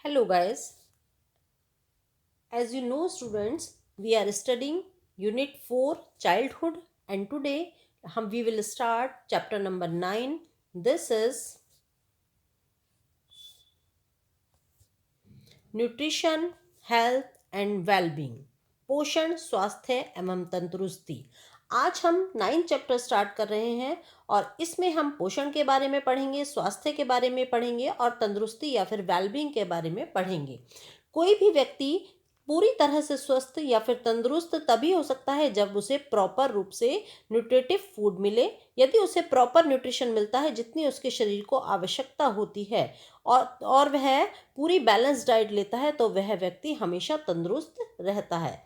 Hello guys, as you know students, we are studying Unit 4 Childhood and today we will start chapter number 9. This is Nutrition, Health and Well-being. पोषण, स्वास्थ्य एवं तंदुरुस्ती। आज हम 9 chapter start कर रहे हैं और इसमें हम पोषण के बारे में पढ़ेंगे, स्वास्थ्य के बारे में पढ़ेंगे और तंदुरुस्ती या फिर वेलबींग के बारे में पढ़ेंगे। कोई भी व्यक्ति पूरी तरह से स्वस्थ या फिर तंदुरुस्त तभी हो सकता है जब उसे प्रॉपर रूप से न्यूट्रिटिव फूड मिले। यदि उसे प्रॉपर न्यूट्रिशन मिलता है जितनी उसके शरीर को आवश्यकता होती है और वह पूरी बैलेंस डाइट लेता है तो वह व्यक्ति हमेशा तंदुरुस्त रहता है।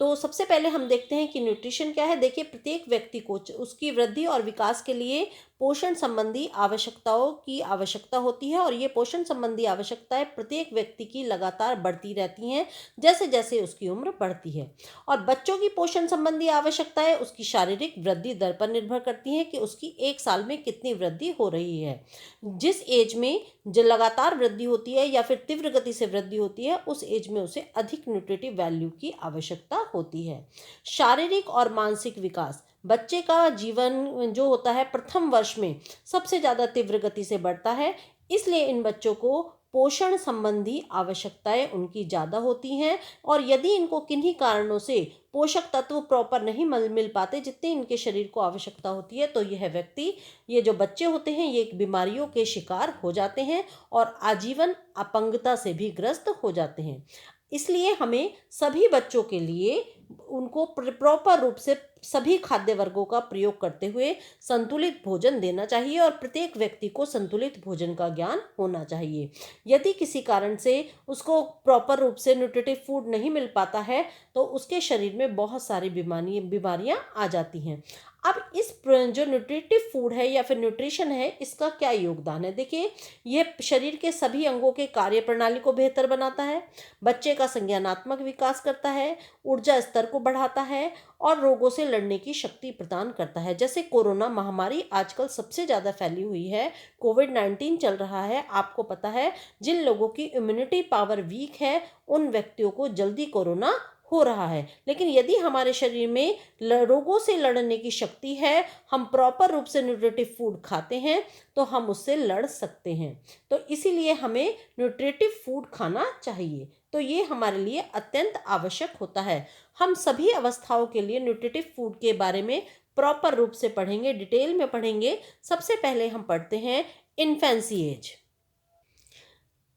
तो सबसे पहले हम देखते हैं कि न्यूट्रिशन क्या है। देखिए, प्रत्येक व्यक्ति को उसकी वृद्धि और विकास के लिए पोषण संबंधी आवश्यकताओं की आवश्यकता होती है और ये पोषण संबंधी आवश्यकताएं प्रत्येक व्यक्ति की लगातार बढ़ती रहती हैं जैसे जैसे उसकी उम्र बढ़ती है। और बच्चों की पोषण संबंधी आवश्यकताएं उसकी शारीरिक वृद्धि दर पर निर्भर करती हैं कि उसकी एक साल में कितनी वृद्धि हो रही है। जिस एज में जो लगातार वृद्धि होती है या फिर तीव्र गति से वृद्धि होती है उस एज में उसे अधिक न्यूट्रिटिव वैल्यू की आवश्यकता होती है। शारीरिक और मानसिक विकास, बच्चे का जीवन जो होता है प्रथम वर्ष में सबसे ज़्यादा तीव्र गति से बढ़ता है, इसलिए इन बच्चों को पोषण संबंधी आवश्यकताएं उनकी ज़्यादा होती हैं और यदि इनको किन्हीं कारणों से पोषक तत्व प्रॉपर नहीं मिल पाते जितनी इनके शरीर को आवश्यकता होती है तो यह व्यक्ति, ये जो बच्चे होते हैं, ये बीमारियों के शिकार हो जाते हैं और आजीवन अपंगता से भी ग्रस्त हो जाते हैं। इसलिए हमें सभी बच्चों के लिए उनको प्रॉपर रूप से सभी खाद्य वर्गों का प्रयोग करते हुए संतुलित भोजन देना चाहिए और प्रत्येक व्यक्ति को संतुलित भोजन का ज्ञान होना चाहिए। यदि किसी कारण से उसको प्रॉपर रूप से न्यूट्रिटिव फूड नहीं मिल पाता है तो उसके शरीर में बहुत सारी बीमारियां आ जाती हैं। अब इस जो न्यूट्रिटिव फूड है या फिर न्यूट्रिशन है, इसका क्या योगदान है। देखिए, यह शरीर के सभी अंगों के कार्य प्रणाली को बेहतर बनाता है, बच्चे का संज्ञानात्मक विकास करता है, ऊर्जा स्तर को बढ़ाता है और रोगों से लड़ने की शक्ति प्रदान करता है। जैसे कोरोना महामारी आजकल सबसे ज़्यादा फैली हुई है, कोविड-19 चल रहा है। आपको पता है, जिन लोगों की इम्यूनिटी पावर वीक है उन व्यक्तियों को जल्दी कोरोना हो रहा है। लेकिन यदि हमारे शरीर में रोगों से लड़ने की शक्ति है, हम प्रॉपर रूप से न्यूट्रिटिव फूड खाते हैं तो हम उससे लड़ सकते हैं। तो इसीलिए हमें न्यूट्रिटिव फूड खाना चाहिए। तो ये हमारे लिए अत्यंत आवश्यक होता है। हम सभी अवस्थाओं के लिए न्यूट्रिटिव फूड के बारे में प्रॉपर रूप से पढ़ेंगे, डिटेल में पढ़ेंगे। सबसे पहले हम पढ़ते हैं इन्फेंसी एज।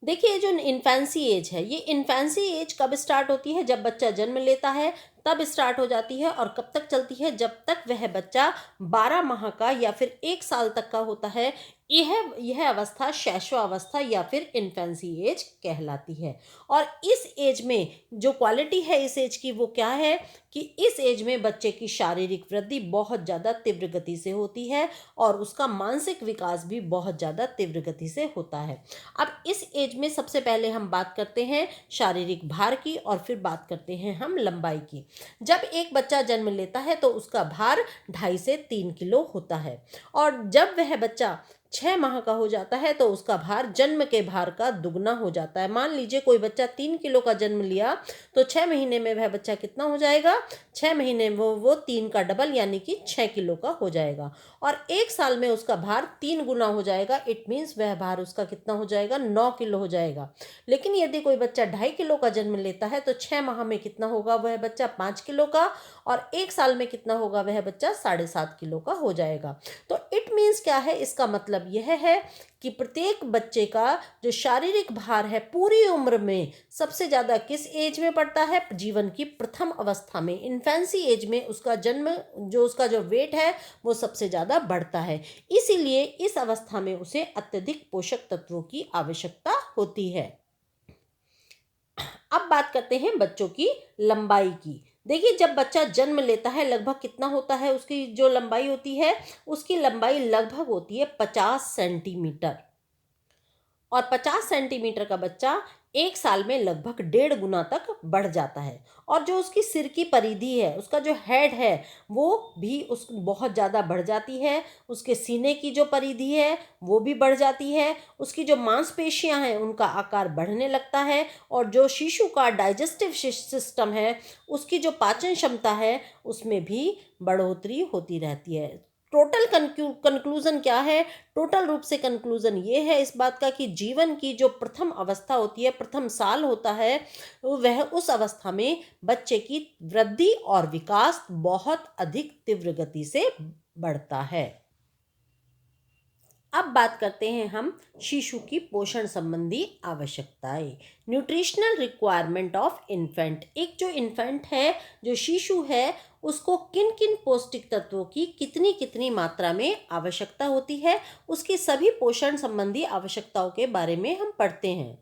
देखिए, जो इन्फेंसी एज है, ये इन्फेंसी एज कब स्टार्ट होती है? जब बच्चा जन्म लेता है तब स्टार्ट हो जाती है और कब तक चलती है? जब तक वह बच्चा 12 माह का या फिर 1 साल तक का होता है। यह अवस्था शैशवावस्था या फिर इन्फेंसी एज कहलाती है। और इस एज में जो क्वालिटी है इस एज की वो क्या है कि इस एज में बच्चे की शारीरिक वृद्धि बहुत ज़्यादा तीव्र गति से होती है और उसका मानसिक विकास भी बहुत ज़्यादा तीव्र गति से होता है। अब इस एज में सबसे पहले हम बात करते हैं शारीरिक भार की और फिर बात करते हैं हम लंबाई की। जब एक बच्चा जन्म लेता है तो उसका भार 2.5 से 3 किलो होता है और जब वह बच्चा 6 माह का हो जाता है तो उसका भार जन्म के भार का दुगना हो जाता है। मान लीजिए कोई बच्चा 3 किलो का जन्म लिया तो 6 महीने में वह बच्चा कितना हो जाएगा? 6 महीने में वो 3 का डबल यानी कि 6 किलो का हो जाएगा और 1 साल में उसका भार 3 गुना हो जाएगा। इट मीन्स वह भार उसका कितना हो जाएगा? 9 किलो हो जाएगा। लेकिन यदि कोई बच्चा 2.5 किलो का जन्म लेता है तो 6 माह में कितना होगा? वह बच्चा 5 किलो का और 1 साल में कितना होगा? वह बच्चा 7.5 किलो का हो जाएगा। तो इट मीन्स क्या है? इसका मतलब यह है कि प्रत्येक बच्चे का जो शारीरिक भार है पूरी उम्र में सबसे ज़्यादा किस एज में पड़ता है? जीवन की प्रथम अवस्था में, इन्फेंसी एज में उसका जन्म उसका जो वेट है वो सबसे ज़्यादा बढ़ता है। इसीलिए इस अवस्था में उसे अत्यधिक पोषक तत्वों की आवश्यकता होती है। अब बात करते हैं बच्चों की लंबाई की। देखिए, जब बच्चा जन्म लेता है लगभग कितना होता है? उसकी जो लंबाई होती है उसकी लंबाई लगभग होती है 50 सेंटीमीटर और 50 सेंटीमीटर का बच्चा 1 साल में लगभग 1.5 गुना तक बढ़ जाता है। और जो उसकी सिर की परिधि है, उसका जो हेड है, वो भी उस बहुत ज़्यादा बढ़ जाती है। उसके सीने की जो परिधि है वो भी बढ़ जाती है। उसकी जो मांसपेशियां हैं उनका आकार बढ़ने लगता है। और जो शिशु का डाइजेस्टिव सिस्टम है, उसकी जो पाचन क्षमता है, उसमें भी बढ़ोतरी होती रहती है। टोटल कंक्लूजन क्या है? टोटल रूप से कंक्लूजन ये है इस बात का कि जीवन की जो प्रथम अवस्था होती है, प्रथम साल होता है, वह उस अवस्था में बच्चे की वृद्धि और विकास बहुत अधिक तीव्र गति से बढ़ता है। अब बात करते हैं हम शिशु की पोषण संबंधी आवश्यकताएं। Nutritional requirement of infant. एक जो इन्फेंट है, जो शिशु है, उसको किन किन पौष्टिक तत्वों की कितनी कितनी मात्रा में आवश्यकता होती है, उसकी सभी पोषण संबंधी आवश्यकताओं के बारे में हम पढ़ते हैं।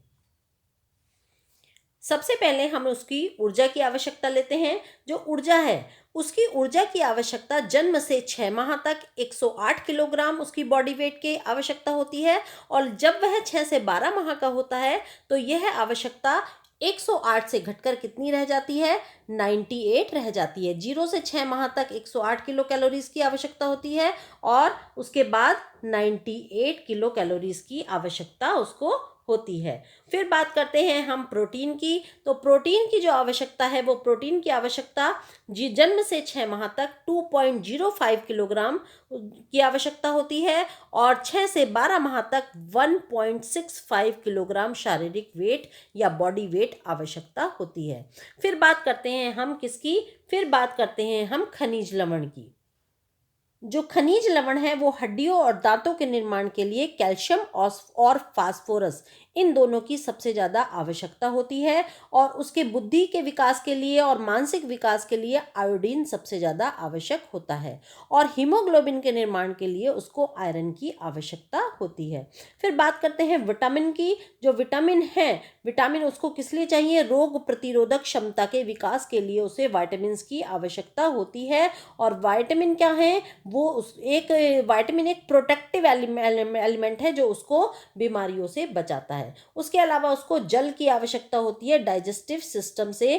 सबसे पहले हम उसकी ऊर्जा की आवश्यकता लेते हैं। जो ऊर्जा है, उसकी ऊर्जा की आवश्यकता जन्म से 6 माह तक 108 किलोग्राम उसकी बॉडी वेट की आवश्यकता होती है। और जब वह 6 से 12 माह का होता है तो यह आवश्यकता 108 से घटकर कितनी रह जाती है? 98 रह जाती है। 0 से 6 माह तक 108 किलो कैलोरीज की आवश्यकता होती है और उसके बाद 98 किलो कैलोरीज की आवश्यकता उसको होती है। फिर बात करते हैं हम प्रोटीन की। तो प्रोटीन की जो आवश्यकता है, वो प्रोटीन की आवश्यकता जन्म से 6 माह तक 2.05 किलोग्राम की आवश्यकता होती है और 6 से 12 माह तक 1.65 किलोग्राम शारीरिक वेट या बॉडी वेट आवश्यकता होती है। फिर बात करते हैं हम किसकी? फिर बात करते हैं हम खनिज लवण की। जो खनिज लवण है वो हड्डियों और दांतों के निर्माण के लिए कैल्शियम और फास्फोरस, इन दोनों की सबसे ज़्यादा आवश्यकता होती है। और उसके बुद्धि के विकास के लिए और मानसिक विकास के लिए आयोडीन सबसे ज़्यादा आवश्यक होता है। और हीमोग्लोबिन के निर्माण के लिए उसको आयरन की आवश्यकता होती है। फिर बात करते हैं विटामिन की। जो विटामिन है, विटामिन उसको किस लिए चाहिए? रोग प्रतिरोधक क्षमता के विकास के लिए उसे विटामिन की आवश्यकता होती है। और विटामिन क्या है? वो उस एक विटामिन एक प्रोटेक्टिव एलिमेंट है जो उसको बीमारियों से बचाता है। उसके अलावा उसको जल की आवश्यकता होती है डाइजेस्टिव सिस्टम से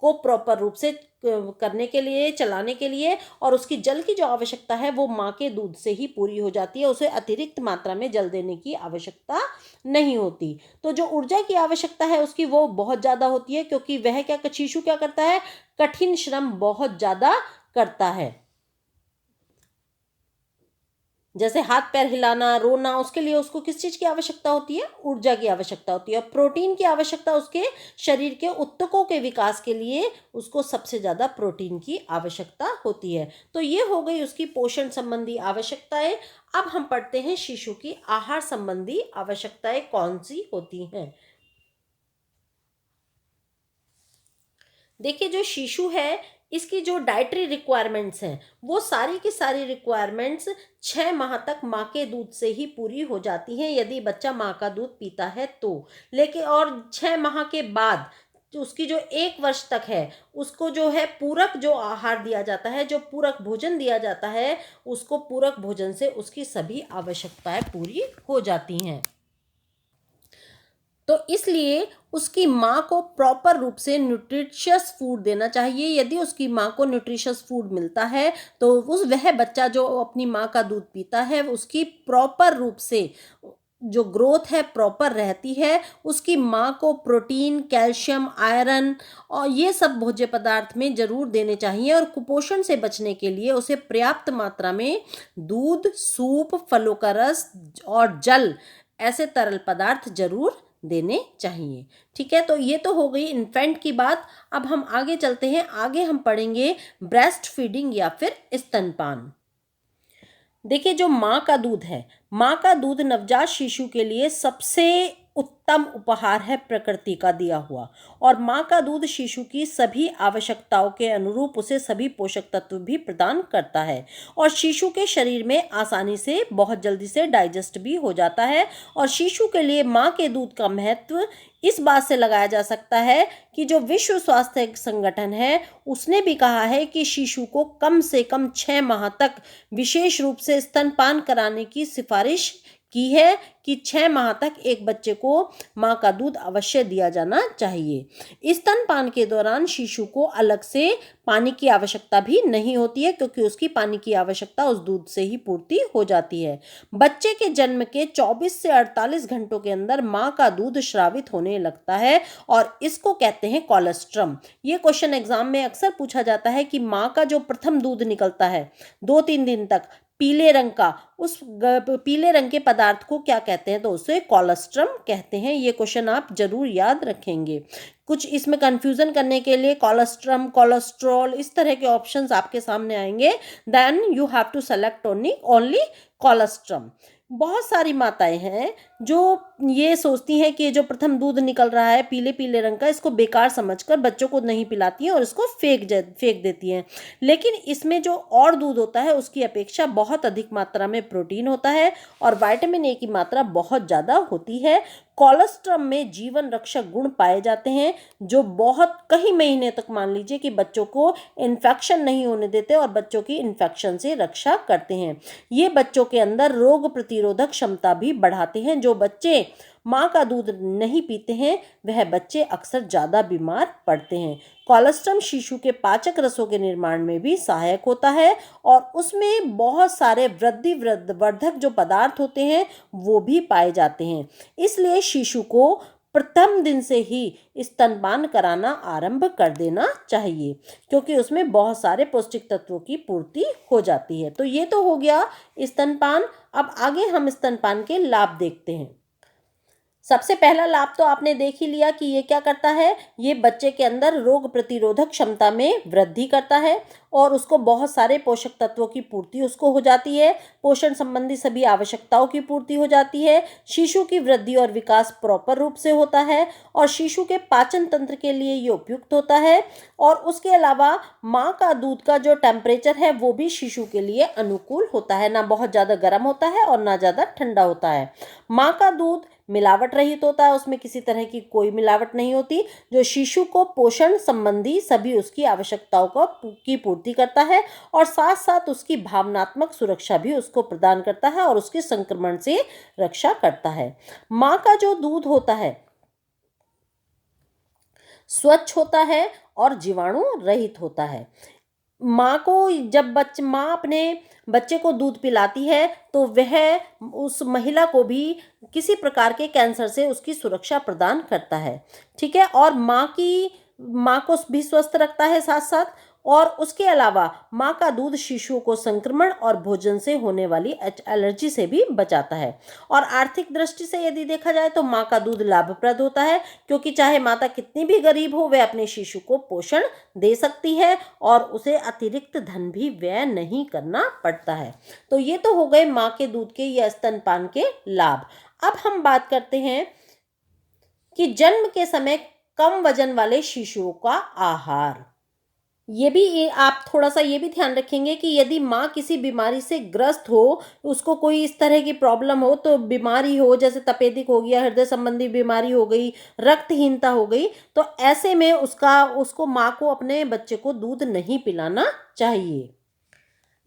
को प्रॉपर रूप से करने के लिए, चलाने के लिए। और उसकी जल की जो आवश्यकता है वो माँ के दूध से ही पूरी हो जाती है, उसे अतिरिक्त मात्रा में जल देने की आवश्यकता नहीं होती। तो जो ऊर्जा की आवश्यकता है उसकी वो बहुत ज़्यादा होती है, क्योंकि वह शिशु क्या करता है? कठिन श्रम बहुत ज़्यादा करता है, जैसे हाथ पैर हिलाना, रोना। उसके लिए उसको किस चीज की आवश्यकता होती है? ऊर्जा की आवश्यकता होती है। और प्रोटीन की आवश्यकता उसके शरीर के ऊतकों के विकास के लिए उसको सबसे ज्यादा प्रोटीन की आवश्यकता होती है। तो ये हो गई उसकी पोषण संबंधी आवश्यकताएं। अब हम पढ़ते हैं शिशु की आहार संबंधी आवश्यकताएं कौन सी होती हैं। देखिए, जो शिशु है, इसकी जो डाइटरी रिक्वायरमेंट्स हैं, वो सारी की सारी रिक्वायरमेंट्स 6 माह तक माँ के दूध से ही पूरी हो जाती हैं, यदि बच्चा माँ का दूध पीता है तो। लेकिन और 6 माह के बाद जो उसकी जो 1 वर्ष तक है, उसको जो है पूरक जो आहार दिया जाता है, जो पूरक भोजन दिया जाता है, उसको पूरक भोजन से उसकी सभी आवश्यकताएं पूरी हो जाती हैं। तो इसलिए उसकी माँ को प्रॉपर रूप से न्यूट्रिशियस फूड देना चाहिए। यदि उसकी माँ को न्यूट्रिशियस फूड मिलता है तो वह बच्चा जो अपनी माँ का दूध पीता है, उसकी प्रॉपर रूप से जो ग्रोथ है प्रॉपर रहती है। उसकी माँ को प्रोटीन, कैल्शियम, आयरन और ये सब भोज्य पदार्थ में जरूर देने चाहिए। और कुपोषण से बचने के लिए उसे पर्याप्त मात्रा में दूध, सूप, फलों का रस और जल, ऐसे तरल पदार्थ जरूर देने चाहिए। ठीक है, तो ये तो हो गई इन्फेंट की बात। अब हम आगे चलते हैं। आगे हम पढ़ेंगे ब्रेस्ट फीडिंग या फिर स्तनपान। देखिए, जो माँ का दूध है, माँ का दूध नवजात शिशु के लिए सबसे उत्तम उपहार है प्रकृति का दिया हुआ। और माँ का दूध शिशु की सभी आवश्यकताओं के अनुरूप उसे सभी पोषक तत्व भी प्रदान करता है और शिशु के शरीर में आसानी से बहुत जल्दी से डाइजेस्ट भी हो जाता है। और शिशु के लिए माँ के दूध का महत्व इस बात से लगाया जा सकता है कि जो विश्व स्वास्थ्य संगठन है, उसने भी कहा है कि शिशु को कम से कम 6 माह तक विशेष रूप से स्तनपान कराने की सिफारिश की है कि 6 माह तक एक बच्चे को माँ का दूध अवश्य दिया जाना चाहिए। स्तनपान के दौरान शिशु को अलग से पानी की आवश्यकता भी नहीं होती है, क्योंकि उसकी पानी की आवश्यकता उस दूध से ही पूर्ति हो जाती है। बच्चे के जन्म के 24 से 48 घंटों के अंदर माँ का दूध स्रावित होने लगता है और इसको कहते हैं कोलेस्ट्रम। ये क्वेश्चन एग्जाम में अक्सर पूछा जाता है कि माँ का जो प्रथम दूध निकलता है 2-3 दिन तक पीले रंग का, उस पीले रंग के पदार्थ को क्या कहते हैं, तो उसे कोलेस्ट्रम कहते हैं। ये क्वेश्चन आप जरूर याद रखेंगे। कुछ इसमें कंफ्यूजन करने के लिए कोलेस्ट्रम, कोलेस्ट्रॉल इस तरह के ऑप्शंस आपके सामने आएंगे, then you have to select only colostrum. बहुत सारी माताएं हैं जो ये सोचती हैं कि ये जो प्रथम दूध निकल रहा है पीले पीले रंग का, इसको बेकार समझकर बच्चों को नहीं पिलाती हैं और इसको फेंक देती हैं। लेकिन इसमें जो और दूध होता है उसकी अपेक्षा बहुत अधिक मात्रा में प्रोटीन होता है और विटामिन ए की मात्रा बहुत ज़्यादा होती है। कोलेस्ट्रम में जीवन रक्षक गुण पाए जाते हैं जो बहुत कई महीने तक मान लीजिए कि बच्चों को इन्फेक्शन नहीं होने देते और बच्चों की इन्फेक्शन से रक्षा करते हैं। ये बच्चों के अंदर रोग प्रतिरोधक क्षमता भी बढ़ाते हैं। जो बच्चे माँ का दूध नहीं पीते हैं वह बच्चे अक्सर ज़्यादा बीमार पड़ते हैं। कोलेस्ट्रम शिशु के पाचक रसों के निर्माण में भी सहायक होता है और उसमें बहुत सारे वृद्धि वर्धक जो पदार्थ होते हैं वो भी पाए जाते हैं। इसलिए शिशु को प्रथम दिन से ही स्तनपान कराना आरंभ कर देना चाहिए, क्योंकि उसमें बहुत सारे पौष्टिक तत्वों की पूर्ति हो जाती है। तो ये तो हो गया स्तनपान। अब आगे हम स्तनपान के लाभ देखते हैं। सबसे पहला लाभ तो आपने देख ही लिया कि ये क्या करता है, ये बच्चे के अंदर रोग प्रतिरोधक क्षमता में वृद्धि करता है और उसको बहुत सारे पोषक तत्वों की पूर्ति उसको हो जाती है। पोषण संबंधी सभी आवश्यकताओं की पूर्ति हो जाती है। शिशु की वृद्धि और विकास प्रॉपर रूप से होता है और शिशु के पाचन तंत्र के लिए ये उपयुक्त होता है। और उसके अलावा माँ का दूध का जो टेम्परेचर है वो भी शिशु के लिए अनुकूल होता है, ना बहुत ज़्यादा गर्म होता है और ना ज़्यादा ठंडा होता है। माँ का दूध मिलावट रहित होता है, उसमें किसी तरह की कोई मिलावट नहीं होती, जो शिशु को पोषण संबंधी सभी उसकी आवश्यकताओं की पूर्ति करता है और साथ साथ उसकी भावनात्मक सुरक्षा भी उसको प्रदान करता है और उसके संक्रमण से रक्षा करता है। माँ का जो दूध होता है स्वच्छ होता है और जीवाणु रहित होता है। माँ को जब माँ अपने बच्चे को दूध पिलाती है तो वह उस महिला को भी किसी प्रकार के कैंसर से उसकी सुरक्षा प्रदान करता है। ठीक है, और माँ को भी स्वस्थ रखता है साथ साथ। और उसके अलावा माँ का दूध शिशुओं को संक्रमण और भोजन से होने वाली एलर्जी से भी बचाता है। और आर्थिक दृष्टि से यदि देखा जाए तो माँ का दूध लाभप्रद होता है, क्योंकि चाहे माता कितनी भी गरीब हो वह अपने शिशु को पोषण दे सकती है और उसे अतिरिक्त धन भी व्यय नहीं करना पड़ता है। तो ये तो हो गए माँ के दूध के या स्तनपान के लाभ। अब हम बात करते हैं कि जन्म के समय कम वजन वाले शिशुओं का आहार। ये भी आप थोड़ा सा ये भी ध्यान रखेंगे कि यदि माँ किसी बीमारी से ग्रस्त हो, उसको कोई इस तरह की प्रॉब्लम हो, तो बीमारी हो जैसे तपेदिक हो गया, हृदय संबंधी बीमारी हो गई, रक्तहीनता हो गई, तो ऐसे में उसको माँ को अपने बच्चे को दूध नहीं पिलाना चाहिए।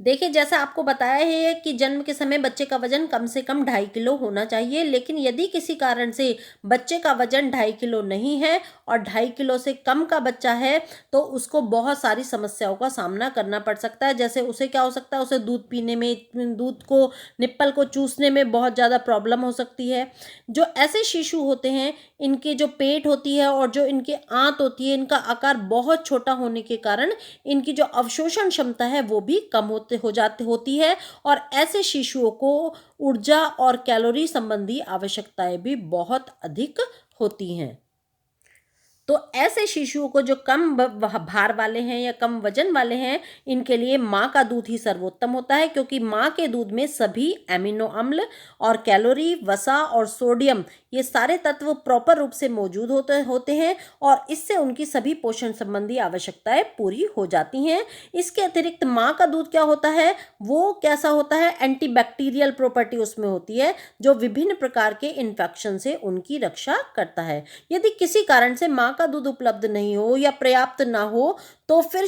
देखिए, जैसा आपको बताया है कि जन्म के समय बच्चे का वजन कम से कम 2.5 किलो होना चाहिए, लेकिन यदि किसी कारण से बच्चे का वजन 2.5 किलो नहीं है और 2.5 किलो से कम का बच्चा है तो उसको बहुत सारी समस्याओं का सामना करना पड़ सकता है। जैसे उसे क्या हो सकता है, उसे दूध पीने में, दूध को निप्पल को चूसने में बहुत ज़्यादा प्रॉब्लम हो सकती है। जो ऐसे शिशु होते हैं इनके जो पेट होती है और जो इनकी आंत होती है, इनका आकार बहुत छोटा होने के कारण इनकी जो अवशोषण क्षमता है वो भी कम होती है और ऐसे शिशुओं को ऊर्जा और कैलोरी संबंधी आवश्यकताएं भी बहुत अधिक होती हैं। तो ऐसे शिशुओं को जो कम भार वाले हैं या कम वजन वाले हैं, इनके लिए माँ का दूध ही सर्वोत्तम होता है, क्योंकि माँ के दूध में सभी एमिनो अम्ल और कैलोरी, वसा और सोडियम ये सारे तत्व प्रॉपर रूप से मौजूद होते हैं और इससे उनकी सभी पोषण संबंधी आवश्यकताएं पूरी हो जाती हैं। इसके अतिरिक्त माँ का दूध क्या होता है, वो कैसा होता है, एंटीबैक्टीरियल प्रॉपर्टी उसमें होती है जो विभिन्न प्रकार के इन्फेक्शन से उनकी रक्षा करता है। यदि किसी कारण से माँ का दूध उपलब्ध नहीं हो या पर्याप्त ना हो तो फिर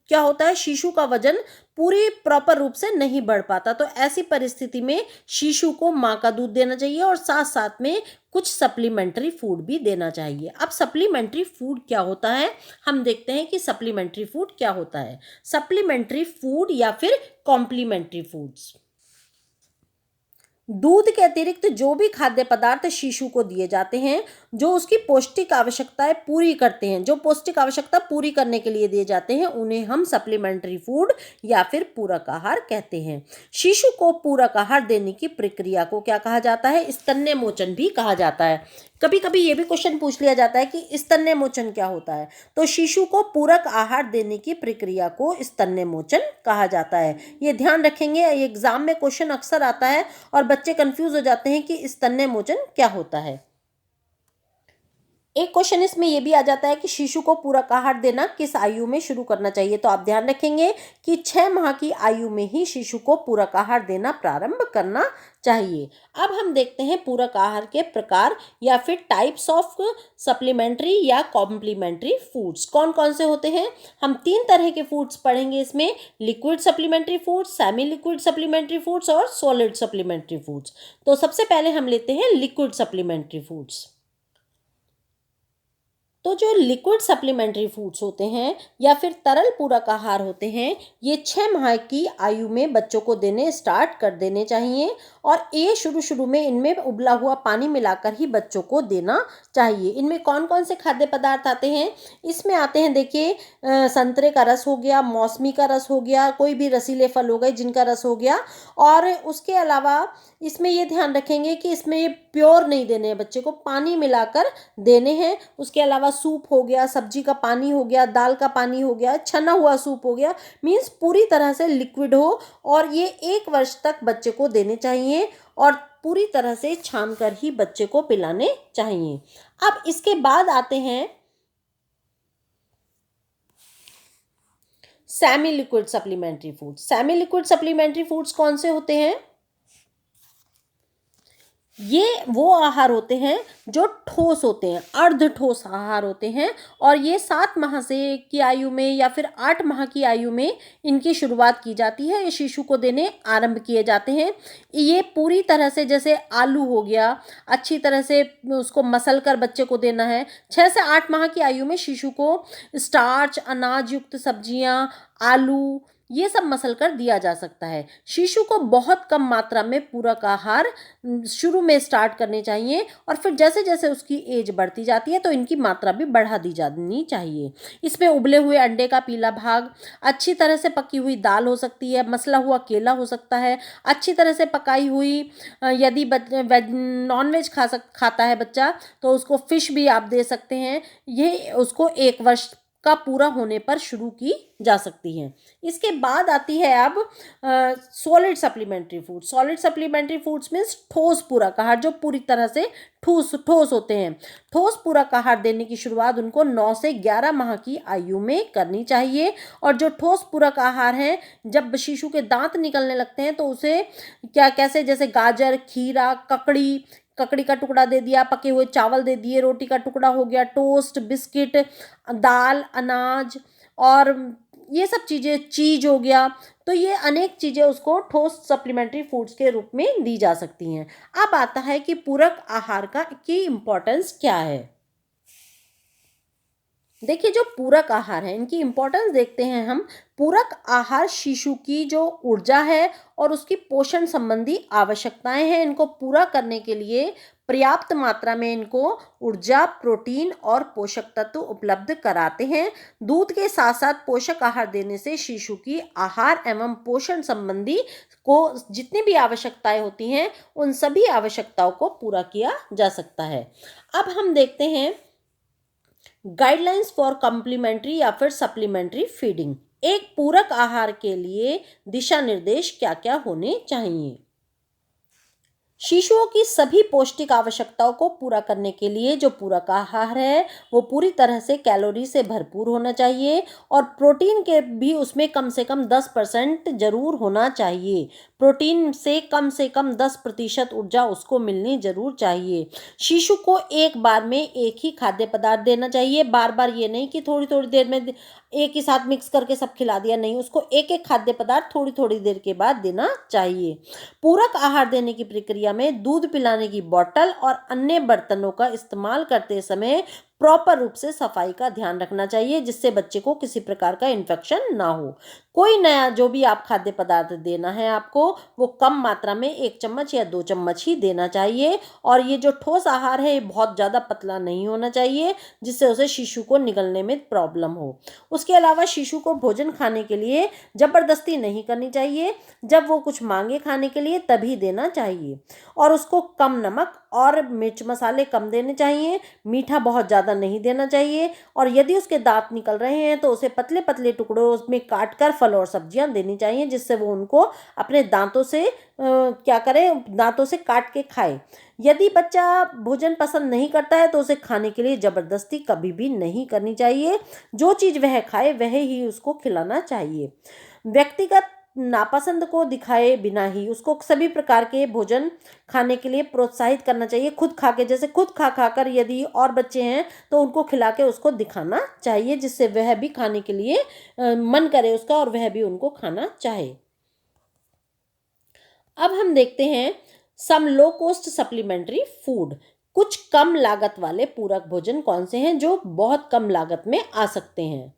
क्या होता है, शिशु का वजन पूरी प्रॉपर रूप से नहीं बढ़ पाता। तो ऐसी परिस्थिति में शिशु को माँ का दूध देना चाहिए और साथ साथ में कुछ सप्लीमेंट्री फूड भी देना चाहिए। अब सप्लीमेंट्री फूड क्या होता है, हम देखते हैं कि सप्लीमेंट्री फूड क्या होता है। सप्लीमेंट्री फूड या फिर कॉम्प्लीमेंट्री फूड्स, दूध के अतिरिक्त जो भी खाद्य पदार्थ शिशु को दिए जाते हैं जो उसकी पौष्टिक आवश्यकताएं पूरी करते हैं, जो पौष्टिक आवश्यकता पूरी करने के लिए दिए जाते हैं, उन्हें हम सप्लीमेंट्री फूड या फिर पूरक आहार कहते हैं। शिशु को पूरक आहार देने की प्रक्रिया को क्या कहा जाता है, स्तन्यमोचन भी कहा जाता है। कभी कभी ये भी क्वेश्चन पूछ लिया जाता है कि स्तन्यमोचन क्या होता है, तो शिशु को पूरक आहार देने की प्रक्रिया को स्तन्यमोचन कहा जाता है। ये ध्यान रखेंगे, एग्जाम में क्वेश्चन अक्सर आता है और बच्चे कंफ्यूज हो जाते हैं कि स्तन्यमोचन क्या होता है। एक क्वेश्चन इसमें यह भी आ जाता है कि शिशु को पूरक आहार देना किस आयु में शुरू करना चाहिए, तो आप ध्यान रखेंगे कि 6 माह की आयु में ही शिशु को पूरक आहार देना प्रारंभ करना चाहिए। अब हम देखते हैं पूरक आहार के प्रकार या फिर टाइप्स ऑफ सप्लीमेंट्री या कॉम्प्लीमेंट्री फूड्स कौन कौन से होते हैं। हम 3 तरह के फूड्स पढ़ेंगे इसमें, liquid supplementary foods, semi liquid supplementary foods और सॉलिड सप्लीमेंट्री फूड्स। तो सबसे पहले हम लेते हैं लिक्विड सप्लीमेंट्री फूड्स। तो जो लिक्विड सप्लीमेंट्री फूड्स होते हैं या फिर तरल पूरक आहार होते हैं, ये 6 माह की आयु में बच्चों को देने स्टार्ट कर देने चाहिए और ये शुरू में इनमें उबला हुआ पानी मिलाकर ही बच्चों को देना चाहिए। इनमें कौन कौन से खाद्य पदार्थ आते हैं, इसमें आते हैं देखिए, संतरे का रस हो गया, मौसमी का रस हो गया, कोई भी रसीले फल हो गए जिनका रस हो गया। और उसके अलावा इसमें ये ध्यान रखेंगे कि इसमें ये प्योर नहीं देने हैं, बच्चे को पानी मिलाकर देने हैं। उसके अलावा सूप हो गया, सब्जी का पानी हो गया, दाल का पानी हो गया, छना हुआ सूप हो गया, मीन्स पूरी तरह से लिक्विड हो और ये 1 वर्ष तक बच्चे को देने चाहिए और पूरी तरह से छान कर ही बच्चे को पिलाने चाहिए। अब इसके बाद आते हैं semi liquid supplementary foods. Semi liquid supplementary foods कौन से होते हैं, ये वो आहार होते हैं जो ठोस होते हैं, अर्ध ठोस आहार होते हैं और ये 7 माह से की आयु में या फिर 8 माह की आयु में इनकी शुरुआत की जाती है। ये शिशु को देने आरंभ किए जाते हैं। ये पूरी तरह से, जैसे आलू हो गया, अच्छी तरह से उसको मसल कर बच्चे को देना है। 6 से 8 माह की आयु में शिशु को स्टार्च, अनाज युक्त सब्जियां, आलू, ये सब मसल कर दिया जा सकता है। शिशु को बहुत कम मात्रा में पूरक आहार शुरू में स्टार्ट करने चाहिए और फिर जैसे जैसे उसकी एज बढ़ती जाती है तो इनकी मात्रा भी बढ़ा दी जानी चाहिए। इसमें उबले हुए अंडे का पीला भाग, अच्छी तरह से पकी हुई दाल हो सकती है, मसला हुआ केला हो सकता है, अच्छी तरह से पकाई हुई, यदि नॉनवेज खाता है बच्चा तो उसको फिश भी आप दे सकते हैं। ये उसको 1 वर्ष का पूरा होने पर शुरू की जा सकती हैं। इसके बाद आती है अब solid supplementary food. Solid supplementary foods means ठोस पूरक आहार, जो पूरी तरह से ठोस होते हैं। ठोस पूरक आहार देने की शुरुआत उनको 9 से 11 माह की आयु में करनी चाहिए और जो ठोस पूरक आहार है, जब शिशु के दांत निकलने लगते हैं तो उसे कैसे, जैसे गाजर, खीरा, ककड़ी का टुकड़ा दे दिया, पके हुए चावल दे दिए, रोटी का टुकड़ा हो गया, टोस्ट, बिस्किट, दाल, अनाज और ये सब चीज़ें, चीज हो गया, तो ये अनेक चीज़ें उसको ठोस सप्लीमेंट्री फूड्स के रूप में दी जा सकती हैं। अब आता है कि पूरक आहार की इम्पोर्टेंस क्या है। देखिए, जो पूरक आहार है इनकी इम्पोर्टेंस देखते हैं हम। पूरक आहार शिशु की जो ऊर्जा है और उसकी पोषण संबंधी आवश्यकताएं हैं, इनको पूरा करने के लिए पर्याप्त मात्रा में इनको ऊर्जा, प्रोटीन और पोषक तत्व उपलब्ध कराते हैं। दूध के साथ साथ पोषक आहार देने से शिशु की आहार एवं पोषण संबंधी को जितनी भी आवश्यकताएं होती हैं उन सभी आवश्यकताओं को पूरा किया जा सकता है। अब हम देखते हैं गाइडलाइंस फॉर कॉम्प्लीमेंट्री या फिर सप्लीमेंट्री फीडिंग। एक पूरक आहार के लिए दिशा निर्देश क्या क्या होने चाहिए। शिशुओं की सभी पौष्टिक आवश्यकताओं को पूरा करने के लिए जो पूरक आहार है वो पूरी तरह से कैलोरी से भरपूर होना चाहिए और प्रोटीन के भी उसमें कम से कम 10% जरूर होना चाहिए। प्रोटीन से कम 10% ऊर्जा उसको मिलनी जरूर चाहिए। शिशु को एक बार में एक ही खाद्य पदार्थ देना चाहिए, बार बार ये नहीं कि थोड़ी थोड़ी देर में एक ही साथ मिक्स करके सब खिला दिया, नहीं, उसको एक एक खाद्य पदार्थ थोड़ी थोड़ी देर के बाद देना चाहिए। पूरक आहार देने की प्रक्रिया में दूध पिलाने की बोतल और अन्य बर्तनों का इस्तेमाल करते समय प्रॉपर रूप से सफाई का ध्यान रखना चाहिए, जिससे बच्चे को किसी प्रकार का इन्फेक्शन ना हो। कोई नया जो भी आप खाद्य पदार्थ देना है आपको, वो कम मात्रा में 1 चम्मच या 2 चम्मच ही देना चाहिए। और ये जो ठोस आहार है ये बहुत ज़्यादा पतला नहीं होना चाहिए, जिससे उसे शिशु को निगलने में प्रॉब्लम हो। उसके अलावा शिशु को भोजन खाने के लिए ज़बरदस्ती नहीं करनी चाहिए। जब वो कुछ मांगे खाने के लिए तभी देना चाहिए। और उसको कम नमक और मिर्च मसाले कम देने चाहिए, मीठा बहुत ज़्यादा नहीं देना चाहिए। और यदि उसके दांत निकल रहे हैं तो उसे पतले पतले टुकड़ों में काट कर फल और सब्जियां देनी चाहिए, जिससे वो उनको अपने दांतों से क्या करें, दांतों से काट के खाए। यदि बच्चा भोजन पसंद नहीं करता है तो उसे खाने के लिए ज़बरदस्ती कभी भी नहीं करनी चाहिए। जो चीज़ वह खाए वह ही उसको खिलाना चाहिए। व्यक्तिगत नापसंद को दिखाए बिना ही उसको सभी प्रकार के भोजन खाने के लिए प्रोत्साहित करना चाहिए। खुद खा के, जैसे खुद खा खाकर यदि और बच्चे हैं तो उनको खिला के उसको दिखाना चाहिए, जिससे वह भी खाने के लिए मन करे उसका और वह भी उनको खाना चाहे। अब हम देखते हैं सम लो कॉस्ट सप्लीमेंट्री फूड। कुछ कम लागत वाले पूरक भोजन कौन से हैं जो बहुत कम लागत में आ सकते हैं।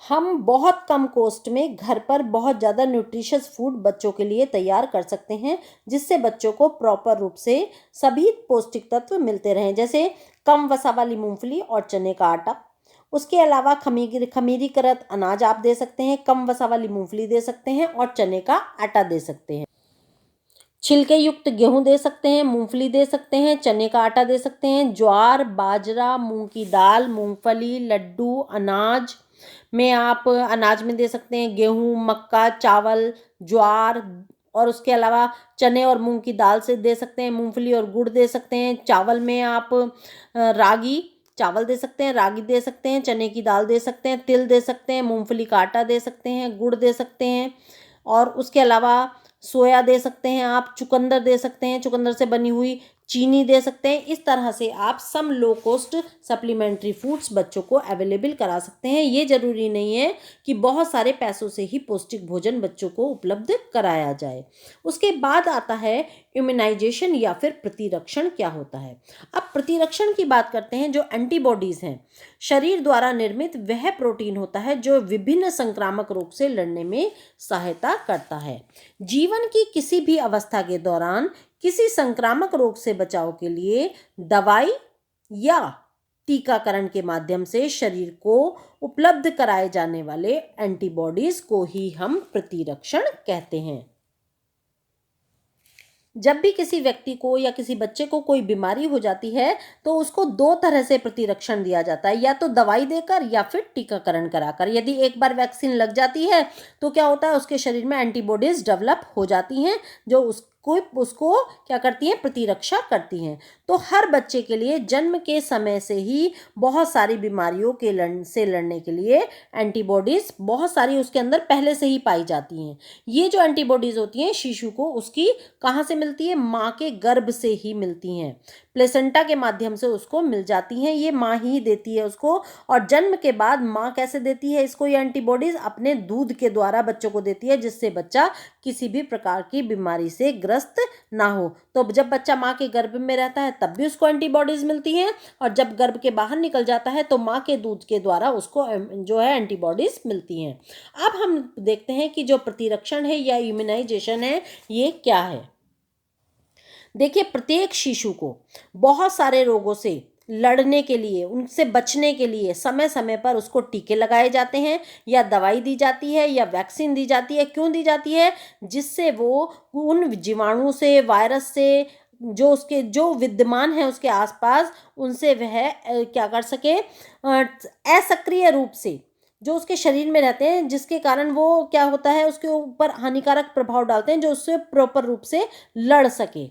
हम बहुत कम कॉस्ट में घर पर बहुत ज़्यादा न्यूट्रिशियस फूड बच्चों के लिए तैयार कर सकते हैं, जिससे बच्चों को प्रॉपर रूप से सभी पौष्टिक तत्व मिलते रहें। जैसे कम वसा वाली मूंगफली और चने का आटा। उसके अलावा खमीरीकृत अनाज आप दे सकते हैं, कम वसा वाली मूंगफली दे सकते हैं और चने का आटा दे सकते हैं। छिलके युक्त गेहूं दे सकते हैं, मूंगफली दे सकते हैं, चने का आटा दे सकते हैं। ज्वार, बाजरा, मूंग की दाल, मूंगफली, लड्डू, अनाज में आप अनाज में दे सकते हैं गेहूं, मक्का, चावल, ज्वार। और उसके अलावा चने और मूंग की दाल से दे सकते हैं, मूंगफली और गुड़ दे सकते हैं। चावल में आप रागी चावल दे सकते हैं, रागी दे सकते हैं, चने की दाल दे सकते हैं, तिल दे सकते हैं, मूंगफली का आटा दे सकते हैं, गुड़ दे सकते हैं। और उसके अलावा सोया दे सकते हैं, आप चुकंदर दे सकते हैं, चुकंदर से बनी हुई चीनी दे सकते हैं। इस तरह से आप सम लो कॉस्ट सप्लीमेंट्री फूड्स बच्चों को अवेलेबल करा सकते हैं। ये जरूरी नहीं है कि बहुत सारे पैसों से ही पौष्टिक भोजन बच्चों को उपलब्ध कराया जाए। उसके बाद आता है इम्यूनाइजेशन या फिर प्रतिरक्षण क्या होता है। अब प्रतिरक्षण की बात करते हैं। जो एंटीबॉडीज हैं, शरीर द्वारा निर्मित वह प्रोटीन होता है जो विभिन्न संक्रामक रोग से लड़ने में सहायता करता है। जीवन की किसी भी अवस्था के दौरान किसी संक्रामक रोग से बचाव के लिए दवाई या टीकाकरण के माध्यम से शरीर को उपलब्ध कराए जाने वाले एंटीबॉडीज को ही हम प्रतिरक्षण कहते हैं। जब भी किसी व्यक्ति को या किसी बच्चे को कोई बीमारी हो जाती है तो उसको 2 तरह से प्रतिरक्षण दिया जाता है, या तो दवाई देकर या फिर टीकाकरण कराकर। यदि एक बार वैक्सीन लग जाती है तो क्या होता है, उसके शरीर में एंटीबॉडीज डेवलप हो जाती हैं जो उसको क्या करती हैं, प्रतिरक्षा करती हैं। तो हर बच्चे के लिए जन्म के समय से ही बहुत सारी बीमारियों से लड़ने के लिए एंटीबॉडीज बहुत सारी उसके अंदर पहले से ही पाई जाती हैं। ये जो एंटीबॉडीज होती हैं शिशु को उसकी कहाँ से मिलती है, माँ के गर्भ से ही मिलती हैं। प्लेसेंटा के माध्यम से उसको मिल जाती हैं, ये माँ ही देती है उसको। और जन्म के बाद माँ कैसे देती है इसको, ये एंटीबॉडीज अपने दूध के द्वारा बच्चों को देती है, जिससे बच्चा किसी भी प्रकार की बीमारी से ग्रस्त ना हो। तो जब बच्चा माँ के गर्भ में रहता है तब भी उसको एंटीबॉडीज मिलती हैं, और जब गर्भ के बाहर निकल जाता है तो माँ के दूध के द्वारा उसको जो है एंटीबॉडीज मिलती हैं। अब हम देखते हैं कि जो प्रतिरक्षण है या इम्यूनाइजेशन है ये क्या है। देखिए, प्रत्येक शिशु को बहुत सारे रोगों से लड़ने के लिए, उनसे बचने के लिए समय समय पर उसको टीके लगाए जाते हैं या दवाई दी जाती है या वैक्सीन दी जाती है। क्यों दी जाती है, जिससे वो उन जीवाणु से, वायरस से जो विद्यमान है उसके आसपास, उनसे वह क्या कर सके, असक्रिय रूप से जो उसके शरीर में रहते हैं, जिसके कारण वो क्या होता है, उसके ऊपर हानिकारक प्रभाव डालते हैं, जो उससे प्रॉपर रूप से लड़ सके।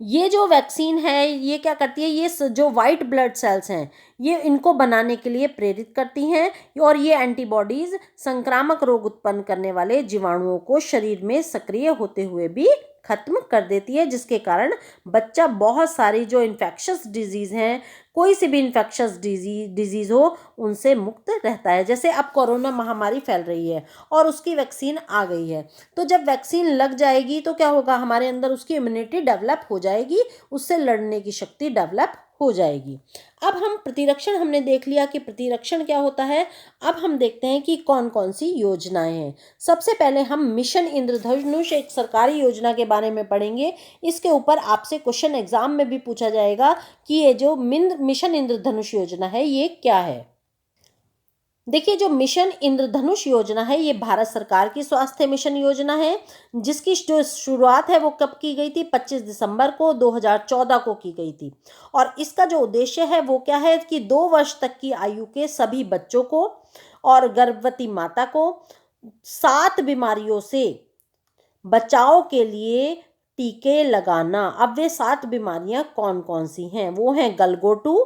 ये जो वैक्सीन है ये क्या करती है, ये जो वाइट ब्लड सेल्स हैं ये इनको बनाने के लिए प्रेरित करती हैं, और ये एंटीबॉडीज संक्रामक रोग उत्पन्न करने वाले जीवाणुओं को शरीर में सक्रिय होते हुए भी खत्म कर देती है, जिसके कारण बच्चा बहुत सारी जो इन्फेक्शस डिजीज़ हैं, कोई सी भी इन्फेक्शस डिजीज़ हो, उनसे मुक्त रहता है। जैसे अब कोरोना महामारी फैल रही है और उसकी वैक्सीन आ गई है, तो जब वैक्सीन लग जाएगी तो क्या होगा, हमारे अंदर उसकी इम्यूनिटी डेवलप हो जाएगी, उससे लड़ने की शक्ति डेवलप हो जाएगी। अब हम प्रतिरक्षण हमने देख लिया कि प्रतिरक्षण क्या होता है। अब हम देखते हैं कि कौन कौन सी योजनाएं हैं। सबसे पहले हम मिशन इंद्रधनुष, एक सरकारी योजना के बारे में पढ़ेंगे। इसके ऊपर आपसे क्वेश्चन एग्जाम में भी पूछा जाएगा कि ये जो मिशन इंद्रधनुष योजना है ये क्या है। देखिए, जो मिशन इंद्रधनुष योजना है ये भारत सरकार की स्वास्थ्य मिशन योजना है, जिसकी जो शुरुआत है वो कब की गई थी, 25 दिसंबर को 2014 को की गई थी। और इसका जो उद्देश्य है वो क्या है कि 2 वर्ष तक की आयु के सभी बच्चों को और गर्भवती माता को 7 बीमारियों से बचाव के लिए टीके लगाना। अब वे 7 बीमारियां कौन कौन सी हैं, वो हैं गलगोटू,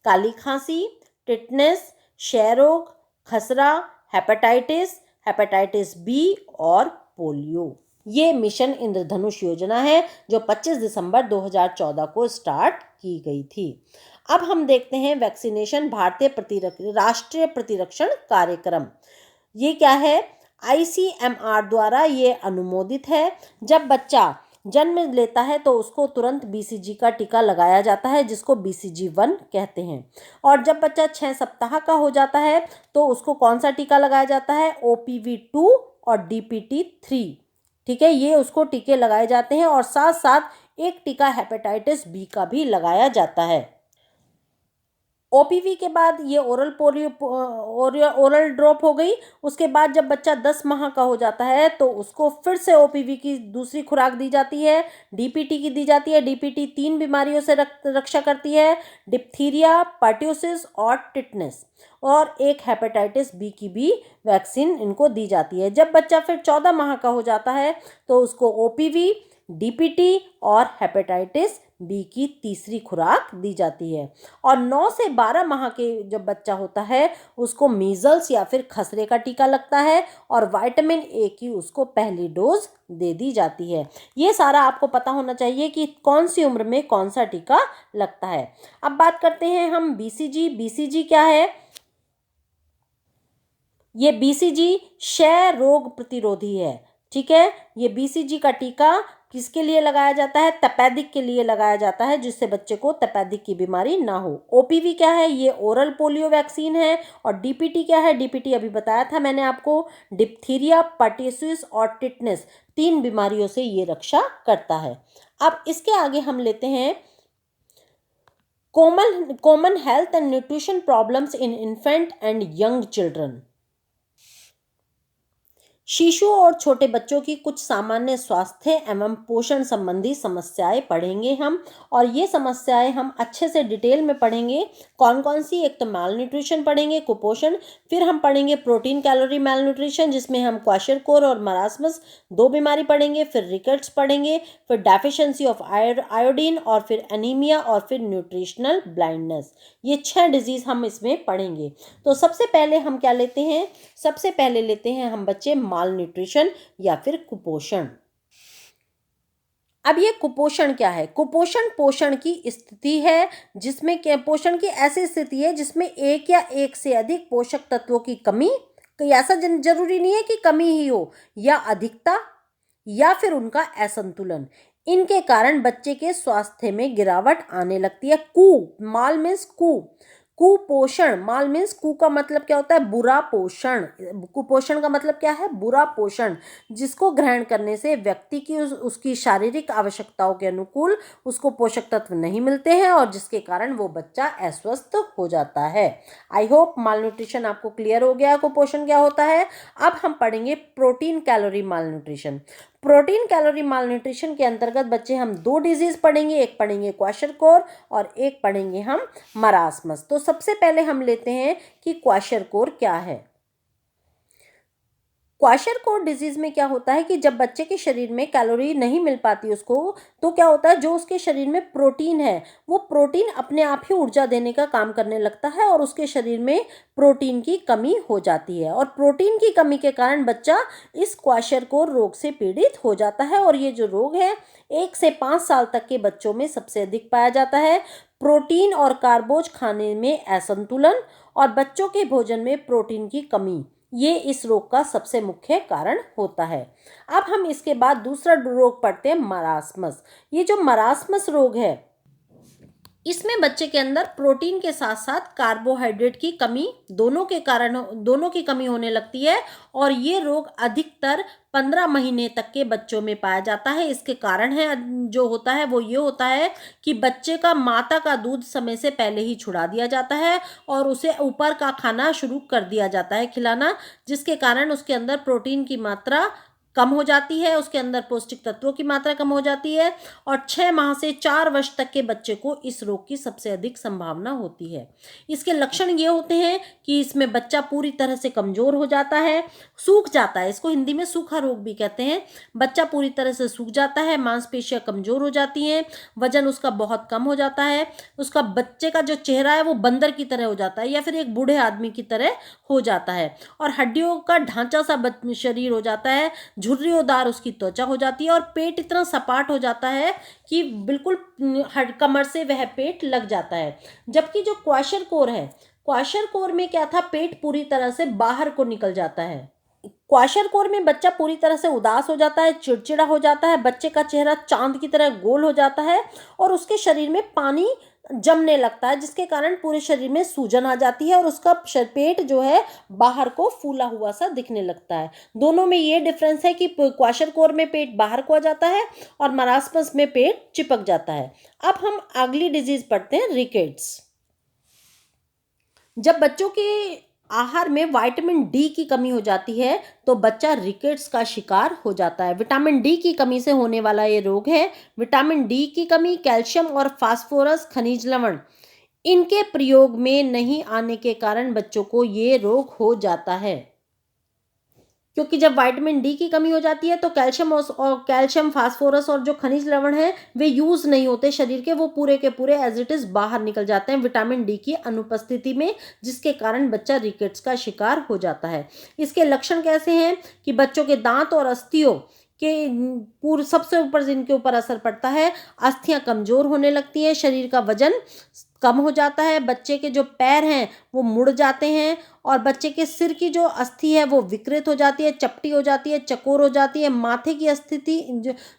काली खांसी, टिटनेस, क्षय रोग, खसरा, हेपेटाइटिस, हेपेटाइटिस बी और पोलियो। ये मिशन इंद्रधनुष योजना है जो 25 दिसंबर 2014 को स्टार्ट की गई थी। अब हम देखते हैं वैक्सीनेशन राष्ट्रीय प्रतिरक्षण कार्यक्रम। ये क्या है, ICMR द्वारा ये अनुमोदित है। जब बच्चा जन्म लेता है तो उसको तुरंत BCG का टीका लगाया जाता है, जिसको BCG1 कहते हैं। और जब बच्चा 6 सप्ताह का हो जाता है तो उसको कौन सा टीका लगाया जाता है, OPV2 और DPT3। ठीक है, ये उसको टीके लगाए जाते हैं और साथ साथ एक टीका हेपेटाइटिस बी का भी लगाया जाता है। OPV के बाद ये ओरल पोलियो ओरल ड्रॉप हो गई। उसके बाद जब बच्चा 10 माह का हो जाता है तो उसको फिर से OPV की दूसरी खुराक दी जाती है, DPT की दी जाती है। DPT 3 बीमारियों से रक्षा करती है, डिप्थीरिया, पर्ट्यूसिस और टिटनेस, और एक हेपेटाइटिस बी की भी वैक्सीन इनको दी जाती है। जब बच्चा फिर 14 माह का हो जाता है तो उसको OPV, DPT और हेपेटाइटिस बी की तीसरी खुराक दी जाती है। और 9 से 12 माह के जब बच्चा होता है उसको मीजल्स या फिर खसरे का टीका लगता है और विटामिन ए की उसको पहली डोज दे दी जाती है। ये सारा आपको पता होना चाहिए कि कौन सी उम्र में कौन सा टीका लगता है। अब बात करते हैं हम BCG। BCG क्या है, ये BCG क्षय रोग प्रतिरोधी है। ठीक है, ये BCG का टीका किसके लिए लगाया जाता है, तपेदिक के लिए लगाया जाता है, जिससे बच्चे को तपेदिक की बीमारी ना हो। OPV क्या है, ये ओरल पोलियो वैक्सीन है। और DPT क्या है, DPT अभी बताया था मैंने आपको, डिप्थीरिया, पर्टिसिस और टिटनेस 3 बीमारियों से ये रक्षा करता है। अब इसके आगे हम लेते हैं common health and nutrition problems in infant and young children. शिशुओं और छोटे बच्चों की कुछ सामान्य स्वास्थ्य एवं पोषण संबंधी समस्याएं पढ़ेंगे हम, और ये समस्याएं हम अच्छे से डिटेल में पढ़ेंगे। कौन कौन सी, एक तो माल न्यूट्रिशन पढ़ेंगे, कुपोषण, फिर हम पढ़ेंगे प्रोटीन कैलोरी माल न्यूट्रिशन, जिसमें हम क्वाशरकोर और मरासमस 2 बीमारी पढ़ेंगे, फिर रिकेट्स पढ़ेंगे, फिर डेफिशिएंसी ऑफ आयोडीन, और फिर एनीमिया, और फिर न्यूट्रिशनल ब्लाइंडनेस। ये 6 डिजीज हम इसमें पढ़ेंगे। तो सबसे पहले हम क्या लेते हैं, सबसे पहले लेते हैं हम बच्चे माल न्यूट्रिशन या फिर कुपोषण। अब ये कुपोषण क्या है, कुपोषण पोषण की स्थिति है जिसमें क्या, पोषण की ऐसी स्थिति है जिसमें एक या एक से अधिक पोषक तत्वों की कमी, ऐसा जरूरी नहीं है कि कमी ही हो, या अधिकता, या फिर उनका असंतुलन, इनके कारण बच्चे के स्वास्थ्य में गिरावट आने लगती है। माल मीन्स कुपोषण, माल मीन्स कु का मतलब क्या होता है, बुरा पोषण। कुपोषण का मतलब क्या है, बुरा पोषण, जिसको ग्रहण करने से व्यक्ति की उसकी शारीरिक आवश्यकताओं के अनुकूल उसको पोषक तत्व नहीं मिलते हैं और जिसके कारण वो बच्चा अस्वस्थ हो जाता है। आई होप माल न्यूट्रिशन आपको क्लियर हो गया, कुपोषण क्या होता है। अब हम पढ़ेंगे प्रोटीन कैलोरी माल न्यूट्रिशन। प्रोटीन कैलोरी माल न्यूट्रिशन के अंतर्गत बच्चे हम 2 डिजीज पढ़ेंगे, एक पढ़ेंगे क्वाशरकोर और एक पढ़ेंगे हम मरासमस। तो सबसे पहले हम लेते हैं कि क्वाशरकोर क्या है। क्वाशरकोर डिजीज़ में क्या होता है कि जब बच्चे के शरीर में कैलोरी नहीं मिल पाती उसको, तो क्या होता है, जो उसके शरीर में प्रोटीन है, वो प्रोटीन अपने आप ही ऊर्जा देने का काम करने लगता है और उसके शरीर में प्रोटीन की कमी हो जाती है और प्रोटीन की कमी के कारण बच्चा इस क्वाशरकोर रोग से पीड़ित हो जाता है। और ये जो रोग है 1 से 5 साल तक के बच्चों में सबसे अधिक पाया जाता है। प्रोटीन और कार्बोज खाने में असंतुलन और बच्चों के भोजन में प्रोटीन की कमी, ये इस रोग का सबसे मुख्य कारण होता है। अब हम इसके बाद दूसरा रोग पढ़ते हैं, मरासमस। ये जो मरासमस रोग है, इसमें बच्चे के अंदर प्रोटीन के साथ साथ कार्बोहाइड्रेट की कमी, दोनों की कमी होने लगती है और ये रोग अधिकतर 15 महीने तक के बच्चों में पाया जाता है। इसके कारण है जो होता है वो ये होता है कि बच्चे का माता का दूध समय से पहले ही छुड़ा दिया जाता है और उसे ऊपर का खाना शुरू कर दिया जाता है खिलाना, जिसके कारण उसके अंदर प्रोटीन की मात्रा कम हो जाती है, उसके अंदर पौष्टिक तत्वों की मात्रा कम हो जाती है और 6 माह से 4 वर्ष तक के बच्चे को इस रोग की सबसे अधिक संभावना होती है। इसके लक्षण ये होते हैं कि इसमें बच्चा पूरी तरह से कमजोर हो जाता है, सूख जाता है, इसको हिंदी में सूखा रोग भी कहते हैं। बच्चा पूरी तरह से सूख जाता है, मांसपेशियां कमजोर हो जाती हैं, वजन उसका बहुत कम हो जाता है, उसका बच्चे का जो चेहरा है वो बंदर की तरह हो जाता है या फिर एक बूढ़े आदमी की तरह हो जाता है और हड्डियों का ढांचा सा शरीर हो जाता है, झुर्रियोंदार उसकी त्वचा हो जाती है और पेट इतना सपाट हो जाता है कि बिल्कुल कमर से वह पेट लग जाता है। जबकि जो क्वाशरकोर है, क्वाशरकोर में क्या था, पेट पूरी तरह से बाहर को निकल जाता है। क्वाशरकोर में बच्चा पूरी तरह से उदास हो जाता है, चिड़चिड़ा हो जाता है, बच्चे का चेहरा चांद की तरह गोल हो जाता है और उसके शरीर में पानी जमने लगता है, जिसके कारण पूरे शरीर में सूजन आ जाती है और उसका पेट जो है बाहर को फूला हुआ सा दिखने लगता है। दोनों में ये डिफरेंस है कि क्वाशरकोर में पेट बाहर को आ जाता है और मरासमस में पेट चिपक जाता है। अब हम अगली डिजीज पढ़ते हैं, रिकेट्स। जब बच्चों के आहार में विटामिन डी की कमी हो जाती है तो बच्चा रिकेट्स का शिकार हो जाता है। विटामिन डी की कमी से होने वाला ये रोग है। विटामिन डी की कमी, कैल्शियम और फास्फोरस खनिज लवण इनके प्रयोग में नहीं आने के कारण बच्चों को ये रोग हो जाता है। क्योंकि जब विटामिन डी की कमी हो जाती है तो कैल्शियम, फास्फोरस और जो खनिज लवण है वे यूज नहीं होते शरीर के, वो पूरे के पूरे एज इट इज बाहर निकल जाते हैं विटामिन डी की अनुपस्थिति में, जिसके कारण बच्चा रिकेट्स का शिकार हो जाता है। इसके लक्षण कैसे हैं कि बच्चों के दांत और अस्थियों के पूरे सबसे ऊपर जिनके ऊपर असर पड़ता है, अस्थियां कमजोर होने लगती हैं, शरीर का वजन कम हो जाता है, बच्चे के जो पैर हैं वो मुड़ जाते हैं और बच्चे के सिर की जो अस्थि है वो विकृत हो जाती है, चपटी हो जाती है, चकोर हो जाती है। माथे की स्थिति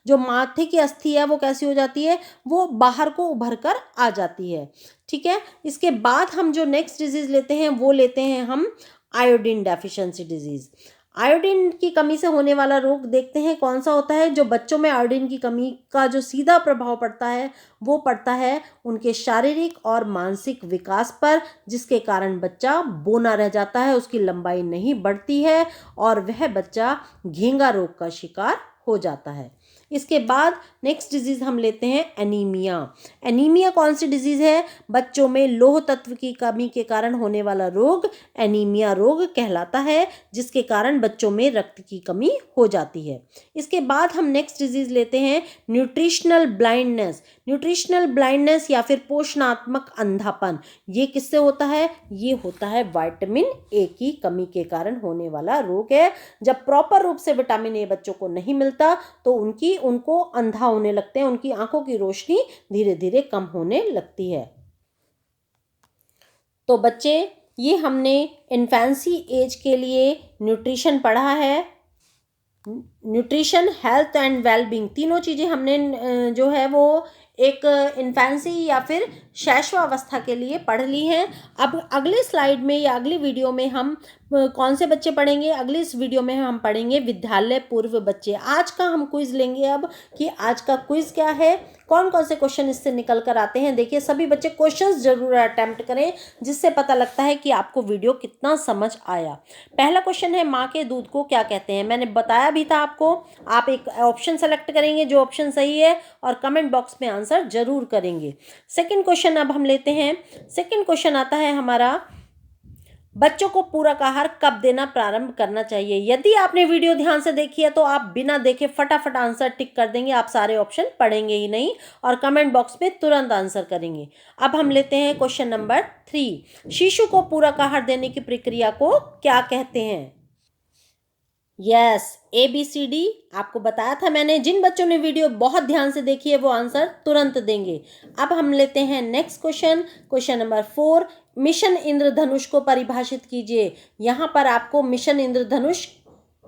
जो माथे की अस्थि है वो कैसी हो जाती है, वो बाहर को उभर कर आ जाती है। ठीक है, इसके बाद हम जो नेक्स्ट डिजीज लेते हैं वो लेते हैं हम आयोडीन डेफिशिएंसी डिजीज। आयोडीन की कमी से होने वाला रोग देखते हैं कौन सा होता है। जो बच्चों में आयोडीन की कमी का जो सीधा प्रभाव पड़ता है वो पड़ता है उनके शारीरिक और मानसिक विकास पर, जिसके कारण बच्चा बौना रह जाता है, उसकी लंबाई नहीं बढ़ती है और वह बच्चा घेंगा रोग का शिकार हो जाता है। इसके बाद नेक्स्ट डिजीज हम लेते हैं एनीमिया। एनीमिया कौन सी डिजीज है? बच्चों में लौह तत्व की कमी के कारण होने वाला रोग एनीमिया रोग कहलाता है, जिसके कारण बच्चों में रक्त की कमी हो जाती है। इसके बाद हम नेक्स्ट डिजीज लेते हैं न्यूट्रिशनल ब्लाइंडनेस। न्यूट्रिशनल ब्लाइंडनेस या फिर पोषणात्मक अंधापन, ये किससे होता है? ये होता है विटामिन ए की कमी के कारण होने वाला रोग है। जब प्रॉपर रूप से विटामिन ए बच्चों को नहीं मिलता तो उनको अंधा होने लगते हैं, उनकी आंखों की रोशनी धीरे धीरे कम होने लगती है। तो बच्चे, ये हमने इन्फेंसी एज के लिए न्यूट्रिशन पढ़ा है। न्यूट्रिशन, हेल्थ एंड वेलबींग, तीनों चीज़ें हमने जो है वो एक इन्फेंसी या फिर शैशवावस्था के लिए पढ़ ली हैं। अब अगले स्लाइड में या अगली वीडियो में हम कौन से बच्चे पढ़ेंगे? अगली इस वीडियो में हम पढ़ेंगे विद्यालय पूर्व बच्चे। आज का हम क्विज लेंगे अब कि आज का क्विज क्या है, कौन कौन से क्वेश्चन इससे निकल कर आते हैं। देखिए, सभी बच्चे क्वेश्चंस जरूर अटेम्प्ट करें, जिससे पता लगता है कि आपको वीडियो कितना समझ आया। पहला क्वेश्चन है, माँ के दूध को क्या कहते हैं? मैंने बताया भी था आपको। आप एक ऑप्शन सेलेक्ट करेंगे जो ऑप्शन सही है और कमेंट बॉक्स में आंसर जरूर करेंगे। सेकंड क्वेश्चन अब हम लेते हैं। सेकंड क्वेश्चन आता है हमारा, बच्चों को पूरक आहार कब देना प्रारंभ करना चाहिए? यदि आपने वीडियो ध्यान से देखी है तो आप बिना देखे फटाफट आंसर टिक कर देंगे, आप सारे ऑप्शन पढ़ेंगे ही नहीं और कमेंट बॉक्स में तुरंत आंसर करेंगे। अब हम लेते हैं क्वेश्चन नंबर 3। शिशु को पूरक आहार देने की प्रक्रिया को क्या कहते हैं? यस, ABCD आपको बताया था मैंने। जिन बच्चों ने वीडियो बहुत ध्यान से देखी है वो आंसर तुरंत देंगे। अब हम लेते हैं next question, question number 4। Mission Indradhanush को परिभाषित कीजिए। यहाँ पर आपको मिशन इंद्रधनुष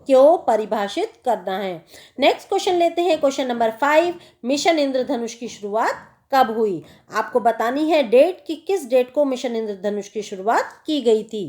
क्यों परिभाषित करना है। नेक्स्ट क्वेश्चन लेते हैं, क्वेश्चन नंबर 5। मिशन इंद्रधनुष की शुरुआत कब हुई? आपको बतानी है डेट कि किस डेट को मिशन इंद्रधनुष की शुरुआत की गई थी।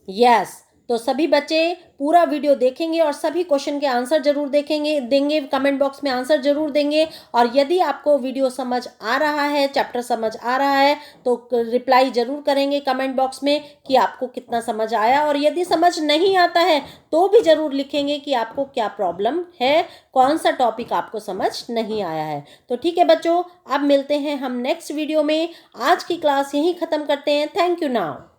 यस, तो सभी बच्चे पूरा वीडियो देखेंगे और सभी क्वेश्चन के आंसर जरूर देंगे, कमेंट बॉक्स में आंसर जरूर देंगे। और यदि आपको वीडियो समझ आ रहा है, चैप्टर समझ आ रहा है, तो रिप्लाई जरूर करेंगे कमेंट बॉक्स में कि आपको कितना समझ आया। और यदि समझ नहीं आता है तो भी जरूर लिखेंगे कि आपको क्या प्रॉब्लम है, कौन सा टॉपिक आपको समझ नहीं आया है। तो ठीक है बच्चों, अब मिलते हैं हम नेक्स्ट वीडियो में। आज की क्लास यहीं ख़त्म करते हैं। Thank you now.